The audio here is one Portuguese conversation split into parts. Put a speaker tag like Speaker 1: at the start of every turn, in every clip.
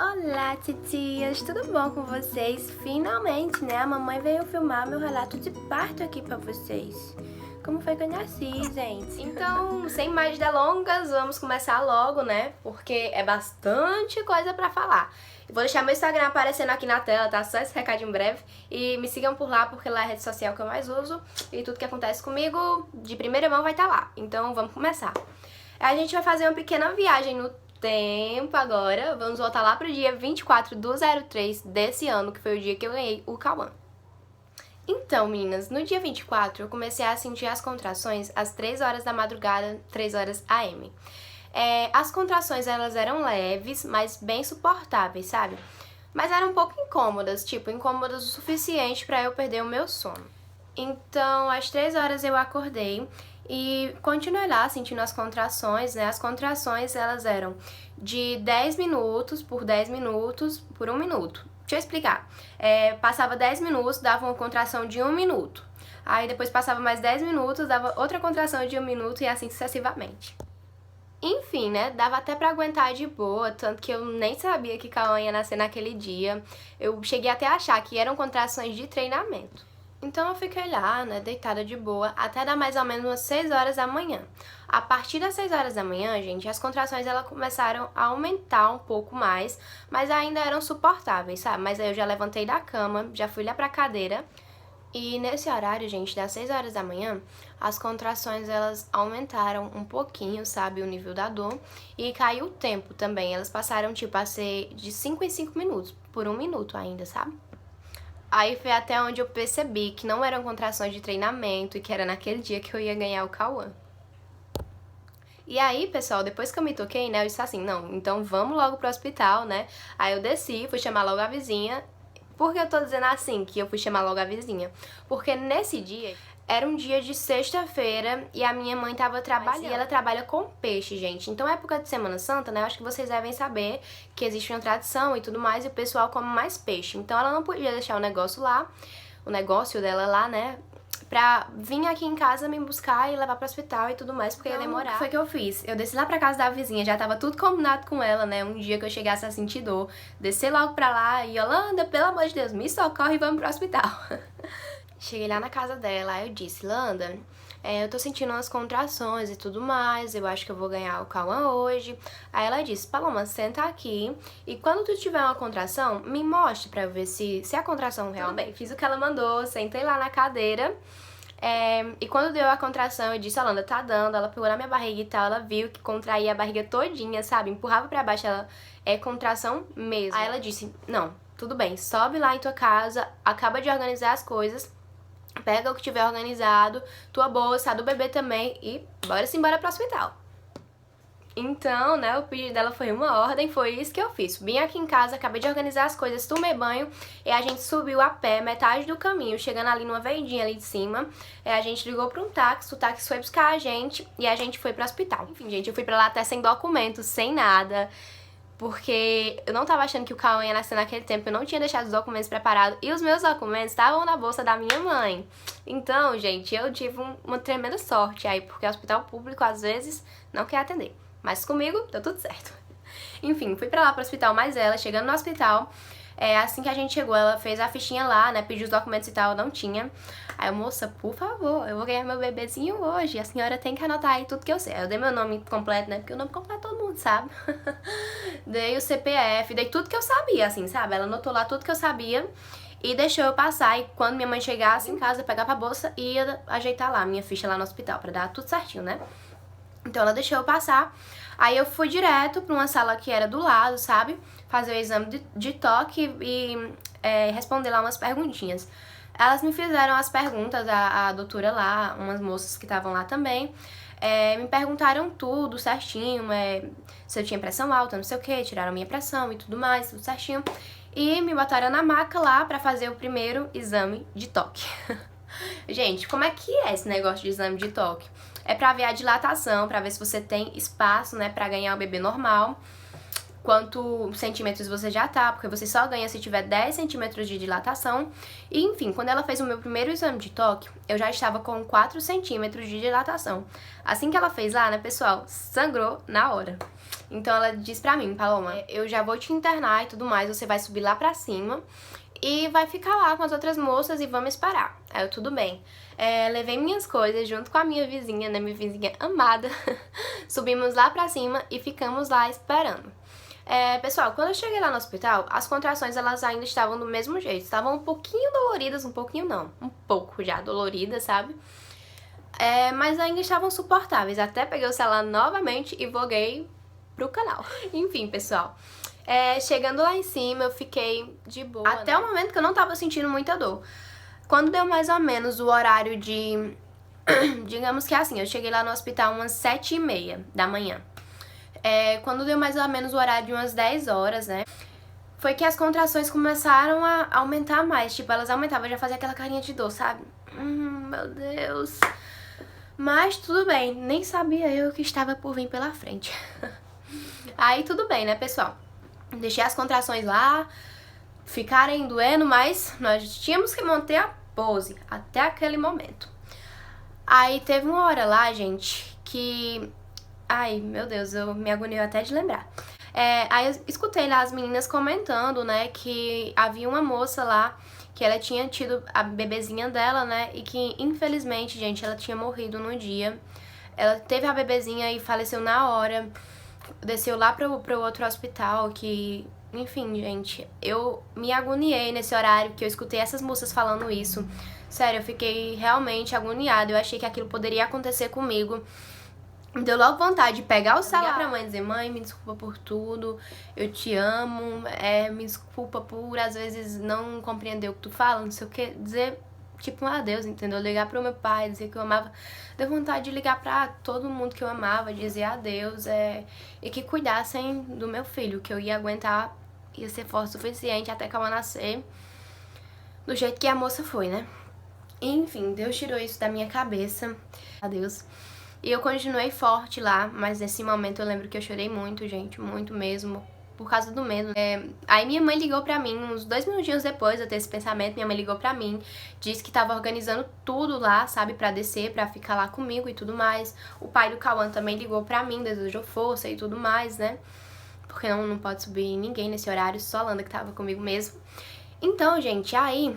Speaker 1: Olá, titias! Tudo bom com vocês? Finalmente, né? A mamãe veio filmar meu relato de parto aqui pra vocês. Como foi que eu nasci, gente? Então, sem mais delongas, vamos começar logo, né? Porque é bastante coisa pra falar. Vou deixar meu Instagram aparecendo aqui na tela, tá? Só esse recadinho breve. E me sigam por lá, porque lá é a rede social que eu mais uso. E tudo que acontece comigo, de primeira mão, vai estar lá. Então, vamos começar. A gente vai fazer uma pequena viagem no tempo agora. Vamos voltar lá pro dia 24/03 desse ano, que foi o dia que eu ganhei o Cauã. Então, meninas, no dia 24 eu comecei a sentir as contrações às 3 horas da madrugada, 3 horas AM. As contrações, elas eram leves, mas bem suportáveis, sabe? Mas eram um pouco incômodas, tipo, incômodas o suficiente pra eu perder o meu sono. Então, às 3 horas eu acordei e continuei lá sentindo as contrações, né? As contrações, elas eram de 10 minutos por 10 minutos por 1 minuto. Deixa eu explicar. Passava 10 minutos, dava uma contração de 1 minuto. Aí depois passava mais 10 minutos, dava outra contração de 1 minuto e assim sucessivamente. Enfim, né? Dava até pra aguentar de boa, tanto que eu nem sabia que Cauã ia nascer naquele dia. Eu cheguei até a achar que eram contrações de treinamento. Então eu fiquei lá, né, deitada de boa, até dar mais ou menos umas 6 horas da manhã. A partir das 6 horas da manhã, gente, as contrações elas começaram a aumentar um pouco mais, mas ainda eram suportáveis, sabe? Mas aí eu já levantei da cama, já fui lá pra cadeira. E nesse horário, gente, das 6 horas da manhã, as contrações elas aumentaram um pouquinho, sabe, o nível da dor. E caiu o tempo também, elas passaram tipo a ser de 5 em 5 minutos, por 1 minuto ainda, sabe? Aí foi até onde eu percebi que não eram contrações de treinamento e que era naquele dia que eu ia ganhar o Cauã. E aí, pessoal, depois que eu me toquei, né, eu disse assim, não, então vamos logo pro hospital, né? Aí eu desci, fui chamar logo a vizinha. Por que eu tô dizendo assim, que eu fui chamar logo a vizinha? Porque nesse dia, era um dia de sexta-feira e a minha mãe tava trabalhando. E ela trabalha com peixe, gente. Então, época de Semana Santa, né? Eu acho que vocês devem saber que existe uma tradição e tudo mais, e o pessoal come mais peixe. Então, ela não podia deixar o negócio lá, o negócio dela lá, né? Pra vir aqui em casa me buscar e levar pro hospital e tudo mais, porque ia demorar. O que foi que eu fiz? Eu desci lá pra casa da vizinha, já tava tudo combinado com ela, né? Um dia que eu chegasse a sentir dor, descer logo pra lá e Yolanda, pelo amor de Deus, me socorre e vamos pro hospital. Cheguei lá na casa dela, aí eu disse, Landa, eu tô sentindo umas contrações e tudo mais, eu acho que eu vou ganhar o Cauã hoje. Aí ela disse, Paloma, senta aqui e quando tu tiver uma contração, me mostre pra eu ver se a contração realmente... Fiz o que ela mandou, sentei lá na cadeira e quando deu a contração eu disse, Landa, tá dando, ela pegou na minha barriga e tal, ela viu que contraía a barriga todinha, sabe, empurrava pra baixo, ela contração mesmo. Aí ela disse, não, tudo bem, sobe lá em tua casa, acaba de organizar as coisas, pega o que tiver organizado, tua bolsa, a do bebê também e bora pro hospital. Então, né, o pedido dela foi uma ordem, foi isso que eu fiz. Vim aqui em casa, acabei de organizar as coisas, tomei banho e a gente subiu a pé metade do caminho, chegando ali numa vendinha ali de cima. A gente ligou pra um táxi, o táxi foi buscar a gente e a gente foi pro hospital. Enfim, gente, eu fui pra lá até sem documento, sem nada, porque eu não tava achando que o Cauã ia nascer naquele tempo, eu não tinha deixado os documentos preparados e os meus documentos estavam na bolsa da minha mãe. Então, gente, eu tive uma tremenda sorte aí, porque o hospital público às vezes não quer atender. Mas comigo, deu tudo certo. Enfim, fui pra lá pro hospital mais ela, chegando no hospital, assim que a gente chegou, ela fez a fichinha lá, né, pediu os documentos e tal, não tinha. Aí eu, moça, por favor, eu vou ganhar meu bebezinho hoje, a senhora tem que anotar aí tudo que eu sei. Aí eu dei meu nome completo, né, porque o nome completo todo mundo sabe. Dei o CPF, dei tudo que eu sabia, assim, sabe? Ela anotou lá tudo que eu sabia e deixou eu passar. E quando minha mãe chegasse em casa, eu pegava a bolsa e ia ajeitar lá, minha ficha lá no hospital, pra dar tudo certinho, né? Então ela deixou eu passar, aí eu fui direto pra uma sala que era do lado, sabe? Fazer o exame de toque e responder lá umas perguntinhas. Elas me fizeram as perguntas, a doutora lá, umas moças que estavam lá também, me perguntaram tudo certinho, se eu tinha pressão alta, não sei o que, tiraram minha pressão e tudo mais, tudo certinho. E me botaram na maca lá pra fazer o primeiro exame de toque. Gente, como é que é esse negócio de exame de toque? É pra ver a dilatação, pra ver se você tem espaço, né, pra ganhar o bebê normal. quanto centímetros você já tá, porque você só ganha se tiver 10 centímetros de dilatação. E enfim, quando ela fez o meu primeiro exame de toque, eu já estava com 4 centímetros de dilatação. Assim que ela fez lá, né, pessoal, sangrou na hora. Então ela disse pra mim: Paloma, eu já vou te internar e tudo mais, você vai subir lá pra cima e vai ficar lá com as outras moças e vamos esperar. Aí eu, tudo bem. Levei minhas coisas junto com a minha vizinha, né, minha vizinha amada. Subimos lá pra cima e ficamos lá esperando. Pessoal, quando eu cheguei lá no hospital, as contrações elas ainda estavam do mesmo jeito. Estavam um pouquinho doloridas, um pouquinho não, um pouco já doloridas, sabe? Mas ainda estavam suportáveis. Até peguei o celular novamente e voguei pro canal. Enfim, pessoal. Chegando lá em cima, eu fiquei de boa. Até o momento que eu não tava sentindo muita dor. Quando deu mais ou menos o horário de... digamos que assim, eu cheguei lá no hospital umas 7h30 da manhã. Quando deu mais ou menos o horário de umas 10 horas, né? Foi que as contrações começaram a aumentar mais. Tipo, elas aumentavam, eu já fazia aquela carinha de dor, sabe? Meu Deus. Mas tudo bem, nem sabia eu que estava por vir pela frente. Aí tudo bem, né, pessoal? Deixei as contrações lá ficarem doendo, mas nós tínhamos que manter a pose até aquele momento. Aí teve uma hora lá, gente, que... Ai, meu Deus, eu me agonio até de lembrar. Aí eu escutei lá as meninas comentando, né, que havia uma moça lá que ela tinha tido a bebezinha dela, né, e que infelizmente, gente, ela tinha morrido no dia. Ela teve a bebezinha e faleceu na hora. Desceu lá pro outro hospital que... Enfim, gente, eu me agoniei nesse horário que eu escutei essas moças falando isso. Sério, eu fiquei realmente agoniada. Eu achei que aquilo poderia acontecer comigo. Me deu logo vontade de pegar o celular pra mãe e dizer: mãe, me desculpa por tudo, eu te amo, me desculpa por às vezes não compreender o que tu fala, não sei o que, dizer tipo um adeus, entendeu? Ligar pro meu pai, dizer que eu amava. Deu vontade de ligar pra todo mundo que eu amava, dizer adeus, e que cuidassem do meu filho, que eu ia aguentar, ia ser forte o suficiente até que ela nascer, do jeito que a moça foi, né? Enfim, Deus tirou isso da minha cabeça, adeus. E eu continuei forte lá, mas nesse momento eu lembro que eu chorei muito, gente, muito mesmo, por causa do medo. Aí minha mãe ligou pra mim, uns 2 minutinhos depois de eu ter esse pensamento, minha mãe ligou pra mim, disse que tava organizando tudo lá, sabe, pra descer, pra ficar lá comigo e tudo mais. O pai do Cauã também ligou pra mim, desejou força e tudo mais, né, porque não pode subir ninguém nesse horário, só a Landa que tava comigo mesmo. Então, gente, aí,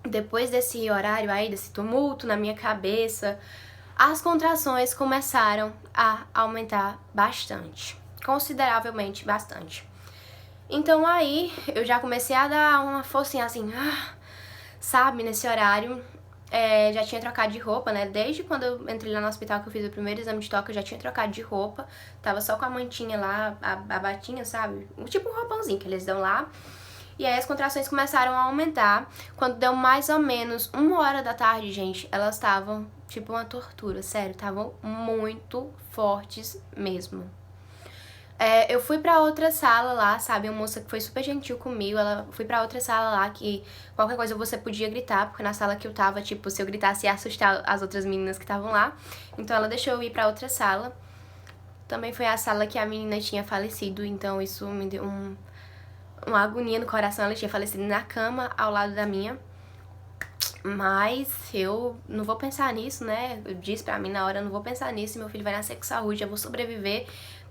Speaker 1: depois desse horário aí, desse tumulto na minha cabeça, as contrações começaram a aumentar bastante, consideravelmente bastante. Então aí eu já comecei a dar uma forcinha assim, sabe, nesse horário. Já tinha trocado de roupa, né, desde quando eu entrei lá no hospital que eu fiz o primeiro exame de toque, eu já tinha trocado de roupa. Tava só com a mantinha lá, a batinha, sabe, tipo um roupãozinho que eles dão lá. E aí as contrações começaram a aumentar. Quando deu mais ou menos 1h da tarde, gente, elas estavam tipo uma tortura, sério, estavam muito fortes mesmo. Eu fui pra outra sala lá, sabe, uma moça que foi super gentil comigo, fui pra outra sala lá que qualquer coisa você podia gritar, porque na sala que eu tava, tipo, se eu gritasse ia assustar as outras meninas que estavam lá. Então ela deixou eu ir pra outra sala. Também foi a sala que a menina tinha falecido, então isso me deu uma agonia no coração. Ela tinha falecido na cama ao lado da minha. Mas eu não vou pensar nisso, né? Eu disse pra mim na hora, eu não vou pensar nisso. Meu filho vai nascer com saúde, eu vou sobreviver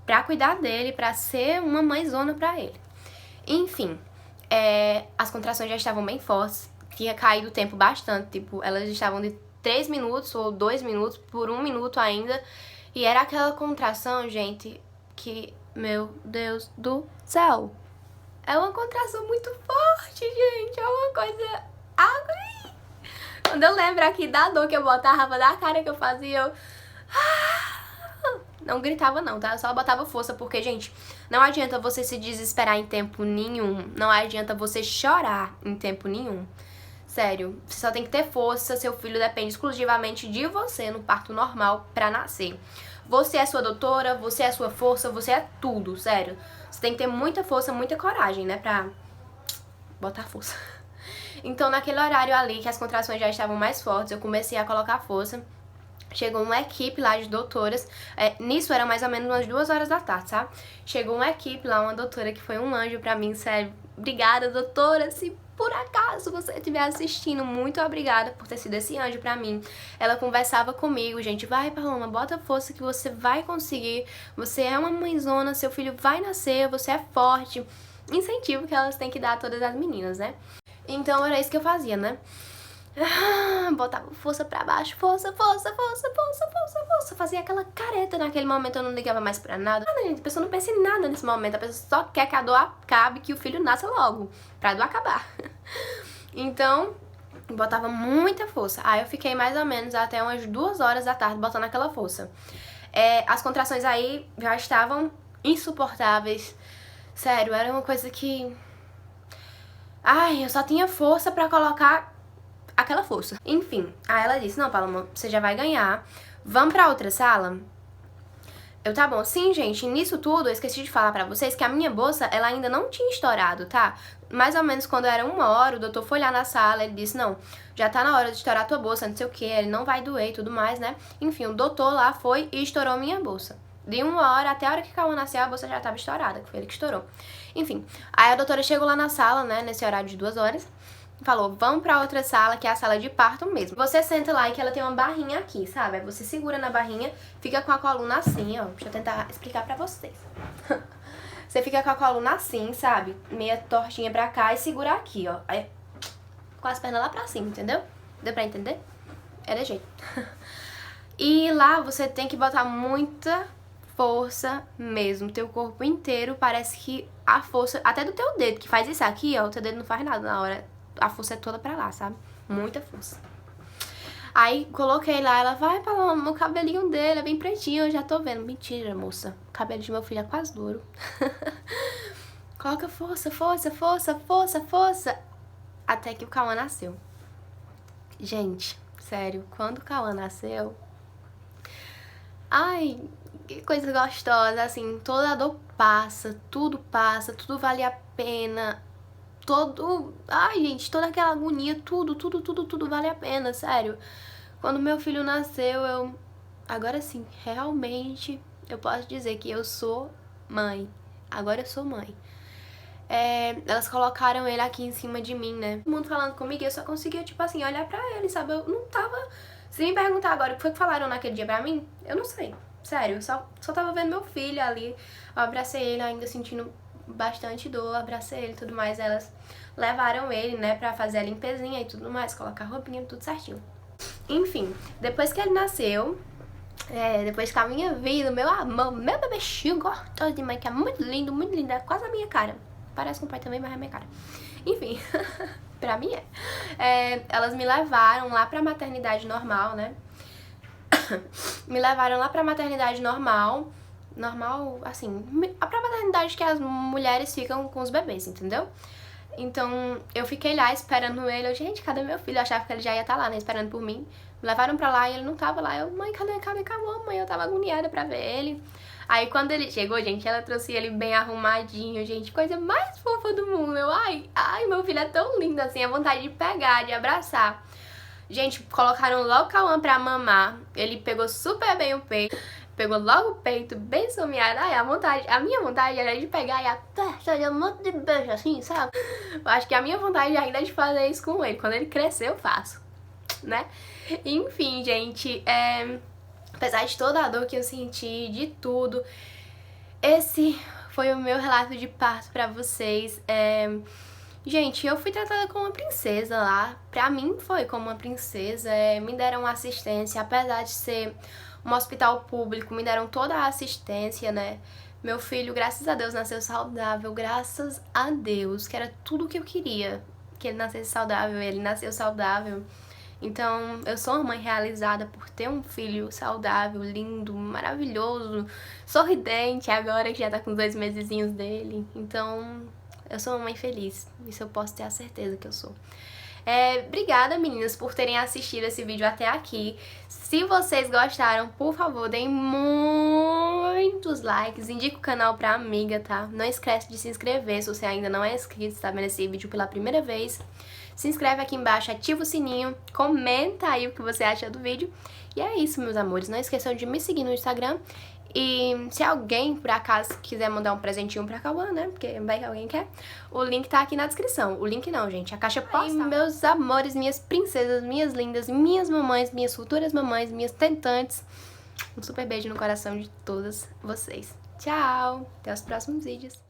Speaker 1: pra cuidar dele, pra ser uma mãezona pra ele. Enfim, as contrações já estavam bem fortes. Tinha caído o tempo bastante, tipo, elas estavam de 3 minutos ou 2 minutos por 1 minuto ainda. E era aquela contração, gente, que, meu Deus do céu, é uma contração muito forte, gente. É uma coisa... Quando eu lembro aqui da dor que eu botava, da cara que eu fazia, eu... Não gritava não, tá? Eu só botava força, porque, gente, não adianta você se desesperar em tempo nenhum. Não adianta você chorar em tempo nenhum. Sério, você só tem que ter força. Seu filho depende exclusivamente de você no parto normal pra nascer. Você é sua doutora, você é sua força, você é tudo, sério. Você tem que ter muita força, muita coragem, né, pra botar força. Então, naquele horário ali, que as contrações já estavam mais fortes, eu comecei a colocar força. chegou uma equipe lá de doutoras, nisso era mais ou menos umas 2 horas da tarde, sabe? Chegou uma equipe lá, uma doutora que foi um anjo pra mim, sério. Obrigada, doutora, se por acaso você estiver assistindo, muito obrigada por ter sido esse anjo pra mim. Ela conversava comigo, gente, vai Paloma, bota força que você vai conseguir, você é uma mãezona, seu filho vai nascer, você é forte. Incentivo que elas têm que dar a todas as meninas, né? Então era isso que eu fazia, né? Botava força pra baixo, força, força, força, força, força, força. Fazia aquela careta naquele momento, eu não ligava mais pra nada. Gente, a pessoa não pensa em nada nesse momento, a pessoa só quer que a dor acabe, que o filho nasça logo, pra dor acabar. Então, botava muita força. Aí eu fiquei mais ou menos até umas 2 horas da tarde botando aquela força. As contrações aí já estavam insuportáveis. Sério, era uma coisa que... Ai, eu só tinha força pra colocar aquela força. Enfim, aí ela disse, não, Paloma, você já vai ganhar. Vamos pra outra sala? Eu, tá bom. Sim, gente, nisso tudo, eu esqueci de falar pra vocês que a minha bolsa, ela ainda não tinha estourado, tá? Mais ou menos quando era 1 hora, o doutor foi lá na sala, ele disse, não, já tá na hora de estourar a tua bolsa, não sei o que, ele não vai doer e tudo mais, né? Enfim, o doutor lá foi e estourou minha bolsa. De 1 hora até a hora que o Cauã nasceu, a bolsa já tava estourada, que foi ele que estourou. Enfim, aí a doutora chegou lá na sala, né, nesse horário de 2 horas, falou, vamos pra outra sala, que é a sala de parto mesmo. Você senta lá e que ela tem uma barrinha aqui, sabe? Aí você segura na barrinha, fica com a coluna assim, ó. Deixa eu tentar explicar pra vocês. Você fica com a coluna assim, sabe? Meia tortinha pra cá e segura aqui, ó. Aí, com as pernas lá pra cima, entendeu? Deu pra entender? É de jeito. E lá você tem que botar muita força mesmo. Teu corpo inteiro parece que a força, até do teu dedo, que faz isso aqui, ó. O teu dedo não faz nada na hora. A força é toda pra lá, sabe? Muita força. Aí coloquei lá, ela vai, Paloma, o cabelinho dele é bem pretinho, eu já tô vendo. Mentira, moça. O cabelo de meu filho é quase duro. Coloca força, força, força, força, força. Até que o Cauã nasceu. Gente, sério, quando o Cauã nasceu... Ai, que coisa gostosa, assim, toda a dor passa, tudo vale a pena. Ai, gente, toda aquela agonia, tudo vale a pena, sério. Quando meu filho nasceu, agora sim, realmente, eu posso dizer que eu sou mãe. Agora eu sou mãe. Elas colocaram ele aqui em cima de mim, né? Todo mundo falando comigo, eu só conseguia, tipo assim, olhar pra ele, sabe? Eu não tava... Se me perguntar agora o que foi que falaram naquele dia pra mim, eu não sei. Sério, eu só tava vendo meu filho ali. Eu abracei ele ainda sentindo bastante dor, abracei ele e tudo mais. Elas levaram ele, né, pra fazer a limpezinha e tudo mais, colocar roupinha, tudo certinho. Enfim, depois que ele nasceu, depois que a minha vida, meu amor, meu bebechinho gostoso de mãe, que é muito lindo, é quase a minha cara. Parece com o pai também, mas é a minha cara. Enfim, pra mim elas me levaram lá pra maternidade normal, né? Me levaram lá pra maternidade normal, assim, pra maternidade que as mulheres ficam com os bebês, entendeu? Então, eu fiquei lá esperando ele, gente, cadê meu filho? Eu achava que ele já ia estar lá, né, esperando por mim. Me levaram pra lá e ele não tava lá. Eu, mãe, cadê a mãe? Eu tava agoniada pra ver ele. Aí, quando ele chegou, gente, ela trouxe ele bem arrumadinho, gente, coisa mais fofa do mundo. Eu, ai, meu filho é tão lindo, assim, a vontade de pegar, de abraçar. Gente, colocaram logo o Cauã pra mamar, ele pegou super bem o peito, pegou logo o peito, bem someado. Ai, a minha vontade era de pegar e apertar um monte de beijo assim, sabe? Eu acho que a minha vontade ainda é de fazer isso com ele. Quando ele crescer, eu faço, né? Enfim, gente, apesar de toda a dor que eu senti, de tudo, esse foi o meu relato de parto pra vocês. Gente, eu fui tratada como uma princesa lá. Pra mim foi como uma princesa. Me deram assistência, apesar de ser um hospital público, me deram toda a assistência, né? Meu filho, graças a Deus, nasceu saudável. Graças a Deus, que era tudo o que eu queria. Que ele nascesse saudável, ele nasceu saudável. Então, eu sou uma mãe realizada por ter um filho saudável, lindo, maravilhoso, sorridente agora, que já tá com 2 mesezinhos dele. Então... eu sou uma mãe feliz, isso eu posso ter a certeza que eu sou. Obrigada, meninas, por terem assistido esse vídeo até aqui. Se vocês gostaram, por favor, deem muitos likes, indique o canal pra amiga, tá? Não esquece de se inscrever se você ainda não é inscrito, está vendo esse vídeo pela primeira vez. Se inscreve aqui embaixo, ativa o sininho, comenta aí o que você acha do vídeo. E é isso, meus amores. Não esqueçam de me seguir no Instagram. E se alguém, por acaso, quiser mandar um presentinho pra Cauã, né? Porque vai que alguém quer. O link tá aqui na descrição. O link não, gente. A caixa postal. Meus amores, minhas princesas, minhas lindas, minhas mamães, minhas futuras mamães, minhas tentantes. Um super beijo no coração de todas vocês. Tchau! Até os próximos vídeos.